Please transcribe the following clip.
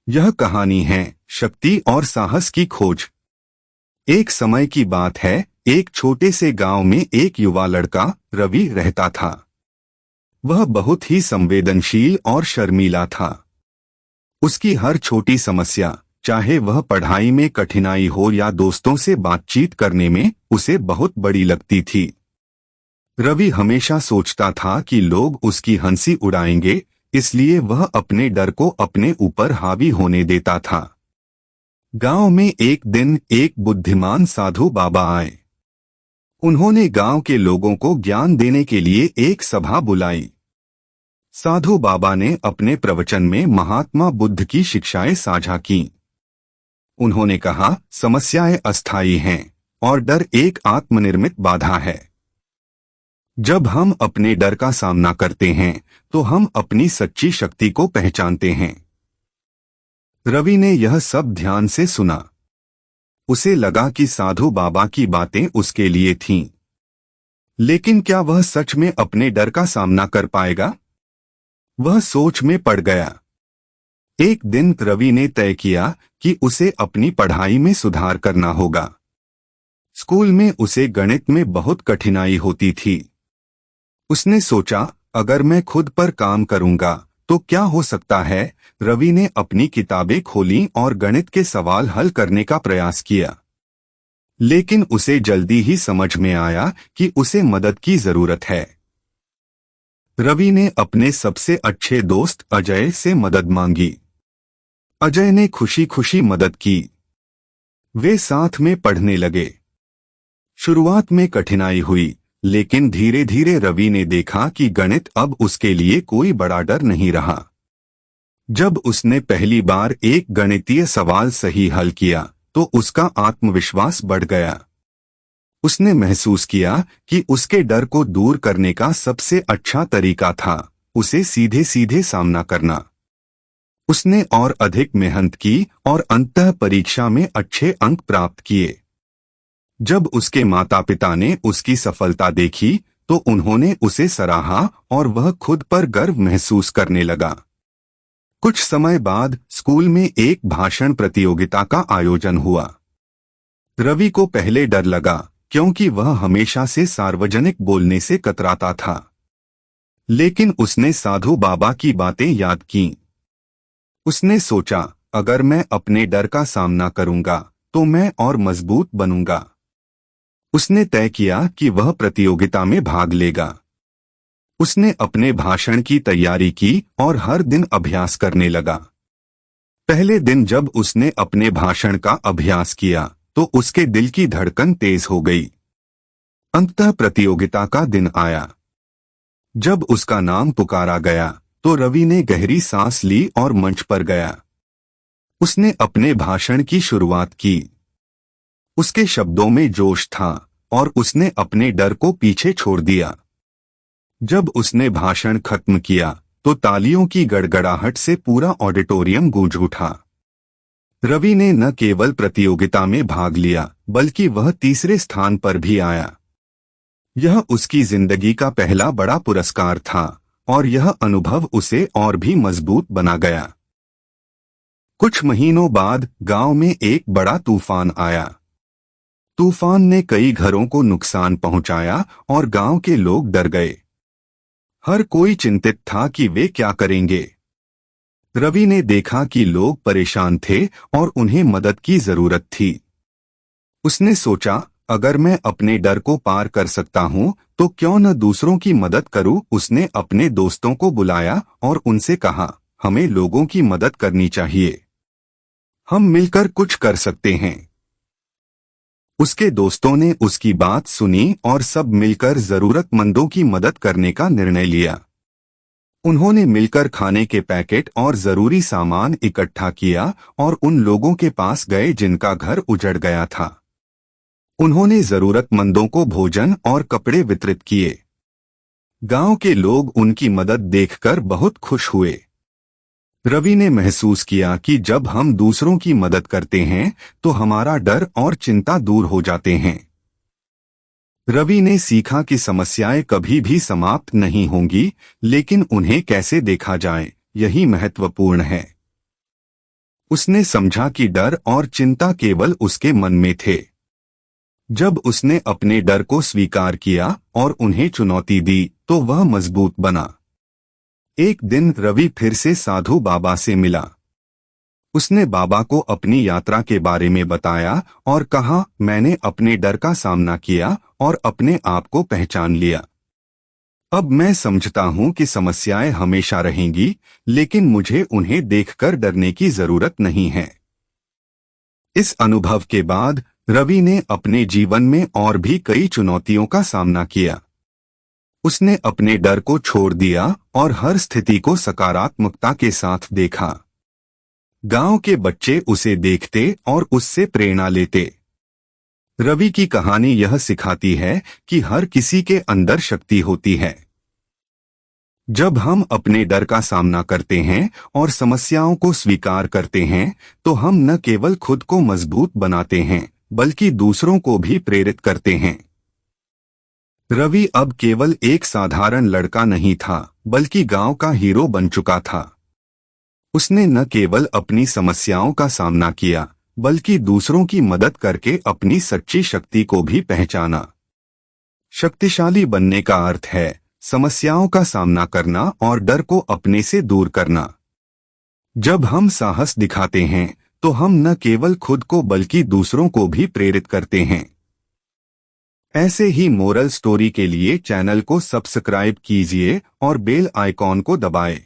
यह कहानी है शक्ति और साहस की खोज। एक समय की बात है, एक छोटे से गांव में एक युवा लड़का रवि रहता था। वह बहुत ही संवेदनशील और शर्मीला था। उसकी हर छोटी समस्या, चाहे वह पढ़ाई में कठिनाई हो या दोस्तों से बातचीत करने में, उसे बहुत बड़ी लगती थी। रवि हमेशा सोचता था कि लोग उसकी हंसी उड़ाएंगे, इसलिए वह अपने डर को अपने ऊपर हावी होने देता था। गांव में एक दिन एक बुद्धिमान साधु बाबा आए। उन्होंने गांव के लोगों को ज्ञान देने के लिए एक सभा बुलाई। साधु बाबा ने अपने प्रवचन में महात्मा बुद्ध की शिक्षाएं साझा की। उन्होंने कहा, समस्याएं अस्थायी हैं और डर एक आत्मनिर्मित बाधा है। जब हम अपने डर का सामना करते हैं तो हम अपनी सच्ची शक्ति को पहचानते हैं। रवि ने यह सब ध्यान से सुना। उसे लगा कि साधु बाबा की बातें उसके लिए थीं। लेकिन क्या वह सच में अपने डर का सामना कर पाएगा? वह सोच में पड़ गया। एक दिन रवि ने तय किया कि उसे अपनी पढ़ाई में सुधार करना होगा। स्कूल में उसे गणित में बहुत कठिनाई होती थी। उसने सोचा, अगर मैं खुद पर काम करूंगा तो क्या हो सकता है। रवि ने अपनी किताबें खोलीं और गणित के सवाल हल करने का प्रयास किया। लेकिन उसे जल्दी ही समझ में आया कि उसे मदद की जरूरत है। रवि ने अपने सबसे अच्छे दोस्त अजय से मदद मांगी। अजय ने खुशी खुशी मदद की। वे साथ में पढ़ने लगे। शुरुआत में कठिनाई हुई, लेकिन धीरे धीरे रवि ने देखा कि गणित अब उसके लिए कोई बड़ा डर नहीं रहा। जब उसने पहली बार एक गणितीय सवाल सही हल किया तो उसका आत्मविश्वास बढ़ गया। उसने महसूस किया कि उसके डर को दूर करने का सबसे अच्छा तरीका था उसे सीधे सीधे सामना करना। उसने और अधिक मेहनत की और अंततः परीक्षा में अच्छे अंक प्राप्त किए। जब उसके माता पिता ने उसकी सफलता देखी तो उन्होंने उसे सराहा और वह खुद पर गर्व महसूस करने लगा। कुछ समय बाद स्कूल में एक भाषण प्रतियोगिता का आयोजन हुआ। रवि को पहले डर लगा क्योंकि वह हमेशा से सार्वजनिक बोलने से कतराता था। लेकिन उसने साधु बाबा की बातें याद कीं। उसने सोचा, अगर मैं अपने डर का सामना करूंगा तो मैं और मजबूत बनूंगा। उसने तय किया कि वह प्रतियोगिता में भाग लेगा। उसने अपने भाषण की तैयारी की और हर दिन अभ्यास करने लगा। पहले दिन जब उसने अपने भाषण का अभ्यास किया तो उसके दिल की धड़कन तेज हो गई। अंततः प्रतियोगिता का दिन आया। जब उसका नाम पुकारा गया तो रवि ने गहरी सांस ली और मंच पर गया। उसने अपने भाषण की शुरुआत की। उसके शब्दों में जोश था और उसने अपने डर को पीछे छोड़ दिया। जब उसने भाषण खत्म किया तो तालियों की गड़गड़ाहट से पूरा ऑडिटोरियम गूंज उठा। रवि ने न केवल प्रतियोगिता में भाग लिया बल्कि वह तीसरे स्थान पर भी आया। यह उसकी जिंदगी का पहला बड़ा पुरस्कार था और यह अनुभव उसे और भी मजबूत बना गया। कुछ महीनों बाद गांव में एक बड़ा तूफान आया। तूफान ने कई घरों को नुकसान पहुंचाया और गांव के लोग डर गए। हर कोई चिंतित था कि वे क्या करेंगे। रवि ने देखा कि लोग परेशान थे और उन्हें मदद की जरूरत थी। उसने सोचा, अगर मैं अपने डर को पार कर सकता हूं तो क्यों न दूसरों की मदद करूं। उसने अपने दोस्तों को बुलाया और उनसे कहा, हमें लोगों की मदद करनी चाहिए। हम मिलकर कुछ कर सकते हैं। उसके दोस्तों ने उसकी बात सुनी और सब मिलकर जरूरतमंदों की मदद करने का निर्णय लिया। उन्होंने मिलकर खाने के पैकेट और जरूरी सामान इकट्ठा किया और उन लोगों के पास गए जिनका घर उजड़ गया था। उन्होंने जरूरतमंदों को भोजन और कपड़े वितरित किए। गांव के लोग उनकी मदद देखकर बहुत खुश हुए। रवि ने महसूस किया कि जब हम दूसरों की मदद करते हैं तो हमारा डर और चिंता दूर हो जाते हैं। रवि ने सीखा कि समस्याएं कभी भी समाप्त नहीं होंगी, लेकिन उन्हें कैसे देखा जाए, यही महत्वपूर्ण है। उसने समझा कि डर और चिंता केवल उसके मन में थे। जब उसने अपने डर को स्वीकार किया और उन्हें चुनौती दी तो वह मजबूत बना। एक दिन रवि फिर से साधु बाबा से मिला। उसने बाबा को अपनी यात्रा के बारे में बताया और कहा, मैंने अपने डर का सामना किया और अपने आप को पहचान लिया। अब मैं समझता हूं कि समस्याएं हमेशा रहेंगी, लेकिन मुझे उन्हें देखकर डरने की जरूरत नहीं है। इस अनुभव के बाद रवि ने अपने जीवन में और भी कई चुनौतियों का सामना किया। उसने अपने डर को छोड़ दिया और हर स्थिति को सकारात्मकता के साथ देखा। गांव के बच्चे उसे देखते और उससे प्रेरणा लेते। रवि की कहानी यह सिखाती है कि हर किसी के अंदर शक्ति होती है। जब हम अपने डर का सामना करते हैं और समस्याओं को स्वीकार करते हैं तो हम न केवल खुद को मजबूत बनाते हैं बल्कि दूसरों को भी प्रेरित करते हैं। रवि अब केवल एक साधारण लड़का नहीं था बल्कि गांव का हीरो बन चुका था। उसने न केवल अपनी समस्याओं का सामना किया बल्कि दूसरों की मदद करके अपनी सच्ची शक्ति को भी पहचाना। शक्तिशाली बनने का अर्थ है समस्याओं का सामना करना और डर को अपने से दूर करना। जब हम साहस दिखाते हैं तो हम न केवल खुद को बल्कि दूसरों को भी प्रेरित करते हैं। ऐसे ही मोरल स्टोरी के लिए चैनल को सब्सक्राइब कीजिए और बेल आइकॉन को दबाएं।